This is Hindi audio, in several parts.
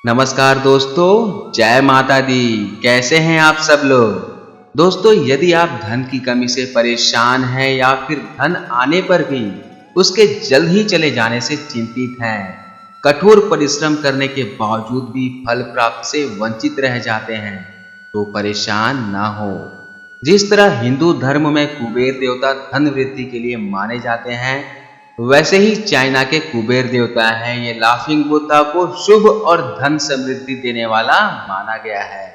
नमस्कार दोस्तों, जय माता दी। कैसे हैं आप सब लोग। दोस्तों, यदि आप धन की कमी से परेशान हैं या फिर धन आने पर भी उसके जल्द ही चले जाने से चिंतित हैं, कठोर परिश्रम करने के बावजूद भी फल प्राप्त से वंचित रह जाते हैं, तो परेशान ना हो। जिस तरह हिंदू धर्म में कुबेर देवता धन वृद्धि के लिए माने जाते हैं, वैसे ही चाइना के कुबेर देवता हैं ये लाफिंग बुद्धा को शुभ और धन समृद्धि देने वाला माना गया है।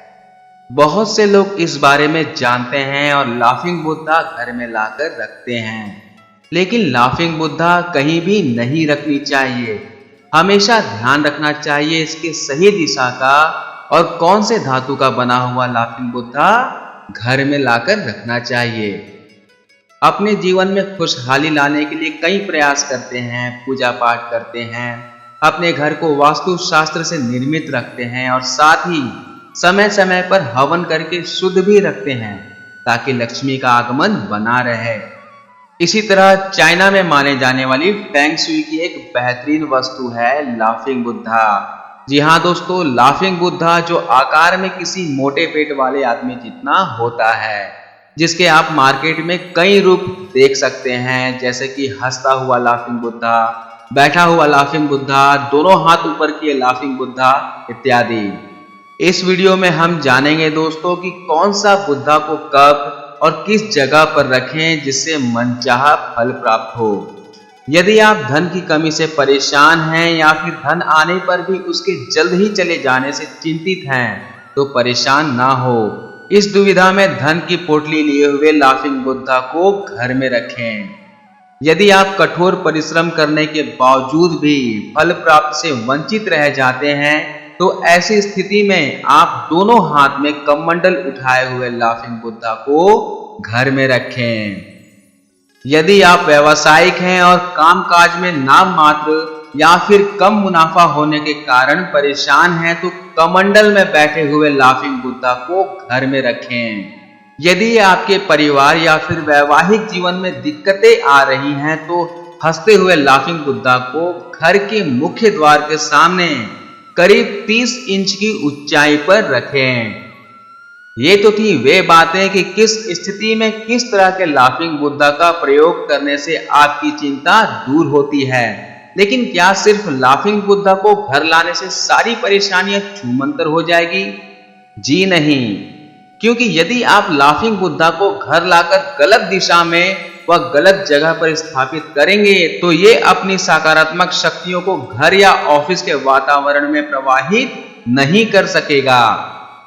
बहुत से लोग इस बारे में जानते हैं और लाफिंग बुद्धा घर में लाकर रखते हैं, लेकिन लाफिंग बुद्धा कहीं भी नहीं रखनी चाहिए। हमेशा ध्यान रखना चाहिए इसके सही दिशा का और कौन से धातु का बना हुआ लाफिंग बुद्धा घर में लाकर रखना चाहिए। अपने जीवन में खुशहाली लाने के लिए कई प्रयास करते हैं, पूजा पाठ करते हैं, अपने घर को वास्तु शास्त्र से निर्मित रखते हैं और साथ ही समय समय पर हवन करके शुद्ध भी रखते हैं ताकि लक्ष्मी का आगमन बना रहे। इसी तरह चाइना में माने जाने वाली फेंग शुई की एक बेहतरीन वस्तु है लाफिंग बुद्धा। जी हाँ दोस्तों, लाफिंग बुद्धा जो आकार में किसी मोटे पेट वाले आदमी जितना होता है, जिसके आप मार्केट में कई रूप देख सकते हैं, जैसे कि हंसता हुआ लाफिंग बुद्धा, बैठा हुआ लाफिंग बुद्धा, दोनों हाथ ऊपर किए लाफिंग बुद्धा इत्यादि। इस वीडियो में हम जानेंगे दोस्तों कि कौन सा बुद्धा को कब और किस जगह पर रखें जिससे मनचाहा फल प्राप्त हो। यदि आप धन की कमी से परेशान हैं या फिर धन आने पर भी उसके जल्द ही चले जाने से चिंतित हैं, तो परेशान ना हो। इस दुविधा में धन की पोटली लिए हुए लाफिंग बुद्धा को घर में रखें। यदि आप कठोर परिश्रम करने के बावजूद भी फल प्राप्त से वंचित रह जाते हैं, तो ऐसी स्थिति में आप दोनों हाथ में कमंडल उठाए हुए लाफिंग बुद्धा को घर में रखें। यदि आप व्यावसायिक हैं और कामकाज में नाम मात्र या फिर कम मुनाफा होने के कारण परेशान हैं, तो कमंडल में बैठे हुए लाफिंग बुद्धा को घर में रखें। यदि आपके परिवार या फिर वैवाहिक जीवन में दिक्कतें आ रही हैं, तो हंसते हुए लाफिंग बुद्धा को घर के मुख्य द्वार के सामने करीब 30 इंच की ऊंचाई पर रखें। ये तो थी वे बातें कि किस स्थिति में किस तरह के लाफिंग बुद्धा का प्रयोग करने से आपकी चिंता दूर होती है। लेकिन क्या सिर्फ लाफिंग बुद्धा को घर लाने से सारी परेशानियां छूमंतर हो जाएगी? जी नहीं, क्योंकि यदि आप लाफिंग बुद्धा को घर लाकर गलत दिशा में व गलत जगह पर स्थापित करेंगे, तो ये अपनी सकारात्मक शक्तियों को घर या ऑफिस के वातावरण में प्रवाहित नहीं कर सकेगा।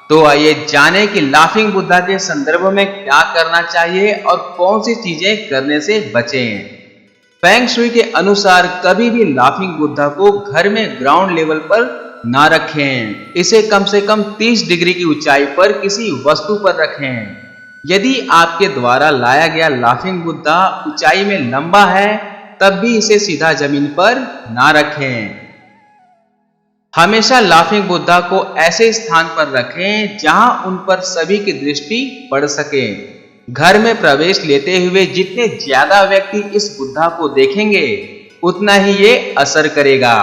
तो आइए जानें कि लाफिंग बुद्धा के संदर्भ में क्या करना चाहिए और कौन सी चीजें करने से बचें। फेंग शुई के अनुसार कभी भी लाफिंग बुद्धा को घर में ग्राउंड लेवल पर ना रखें। इसे कम से कम 30 डिग्री की ऊंचाई पर किसी वस्तु पर रखें। यदि आपके द्वारा लाया गया लाफिंग बुद्धा ऊंचाई में लंबा है, तब भी इसे सीधा जमीन पर ना रखें। हमेशा लाफिंग बुद्धा को ऐसे स्थान पर रखें जहां उन पर सभी की दृष्टि पड़ सके। घर में प्रवेश लेते हुए जितने ज्यादा व्यक्ति इस बुद्धा को देखेंगे, उतना ही ये असर करेगा।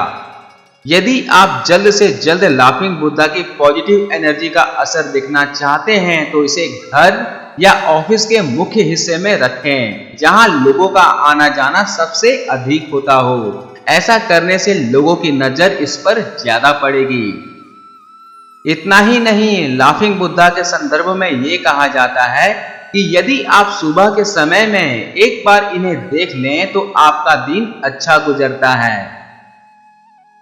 यदि आप जल्द से जल्द लाफिंग बुद्धा की पॉजिटिव एनर्जी का असर देखना चाहते हैं, तो इसे घर या ऑफिस के मुख्य हिस्से में रखें, जहां लोगों का आना जाना सबसे अधिक होता हो। ऐसा करने से लोगों की नजर इस पर ज्यादा पड़ेगी। इतना ही नहीं, लाफिंग बुद्धा के संदर्भ में ये कहा जाता है कि यदि आप सुबह के समय में एक बार इन्हें देख लें, तो आपका दिन अच्छा गुजरता है।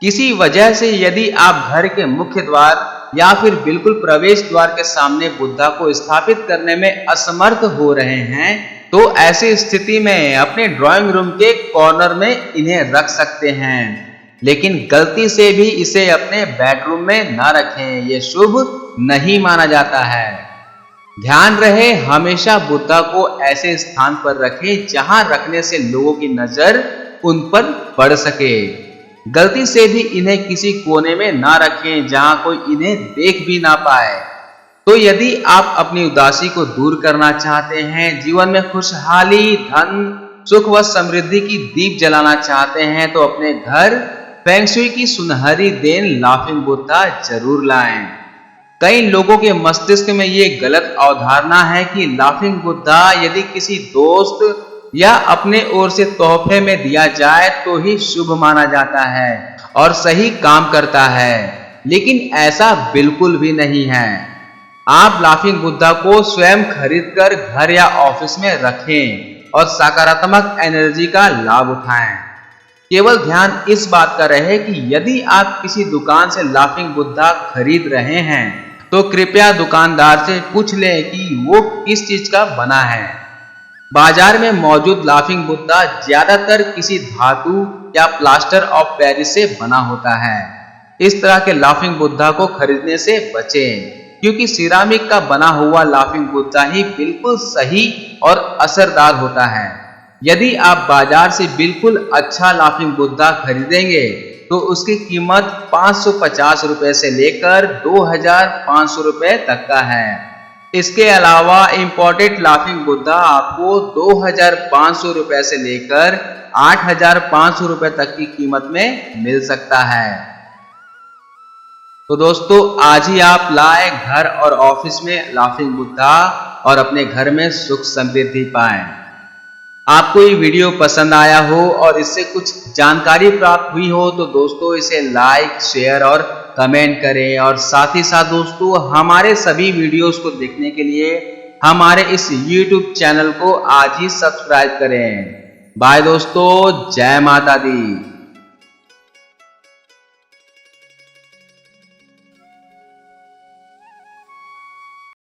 किसी वजह से यदि आप घर के मुख्य द्वार या फिर बिल्कुल प्रवेश द्वार के सामने बुद्धा को स्थापित करने में असमर्थ हो रहे हैं, तो ऐसी स्थिति में अपने ड्राइंग रूम के कॉर्नर में इन्हें रख सकते हैं, लेकिन गलती से भी इसे अपने बेडरूम में ना रखें। यह शुभ नहीं माना जाता है। ध्यान रहे, हमेशा बुद्धा को ऐसे स्थान पर रखें जहां रखने से लोगों की नजर उन पर पड़ सके। गलती से भी इन्हें किसी कोने में ना रखें जहां कोई इन्हें देख भी ना पाए। तो यदि आप अपनी उदासी को दूर करना चाहते हैं, जीवन में खुशहाली, धन, सुख व समृद्धि की दीप जलाना चाहते हैं, तो अपने घर फेंगशुई की सुनहरी देन लाफिंग बुद्धा जरूर लाएं। कई लोगों के मस्तिष्क में ये गलत अवधारणा है कि लाफिंग बुद्धा यदि किसी दोस्त या अपने ओर से तोहफे में दिया जाए तो ही शुभ माना जाता है और सही काम करता है, लेकिन ऐसा बिल्कुल भी नहीं है। आप लाफिंग बुद्धा को स्वयं खरीदकर घर या ऑफिस में रखें और सकारात्मक एनर्जी का लाभ उठाएं। केवल ध्यान इस बात का रहे कि यदि आप किसी दुकान से लाफिंग बुद्धा खरीद रहे हैं तो कृपया दुकानदार से पूछ लें कि वो किस चीज का बना है। बाजार में मौजूद लाफिंग बुद्धा ज्यादातर किसी धातु या प्लास्टर ऑफ पेरिस से बना होता है। इस तरह के लाफिंग बुद्धा को खरीदने से बचें, क्योंकि सिरामिक का बना हुआ लाफिंग बुद्धा ही बिल्कुल सही और असरदार होता है। यदि आप बाजार से बिल्कुल अच्छा लाफिंग बुद्धा खरीदेंगे तो उसकी कीमत 550 रुपए से लेकर 2500 रुपए तक का है। इसके अलावा इंपोर्टेड लाफिंग बुद्धा आपको 2500 रुपए से लेकर 8500 रुपए तक की कीमत में मिल सकता है। तो दोस्तों, आज ही आप लाएं घर और ऑफिस में लाफिंग बुद्धा और अपने घर में सुख समृद्धि पाएं। आपको ये वीडियो पसंद आया हो और इससे कुछ जानकारी प्राप्त हुई हो तो दोस्तों इसे लाइक, शेयर और कमेंट करें, और साथ ही साथ दोस्तों हमारे सभी वीडियोस को देखने के लिए हमारे इस YouTube चैनल को आज ही सब्सक्राइब करें। बाय दोस्तों, जय माता दी।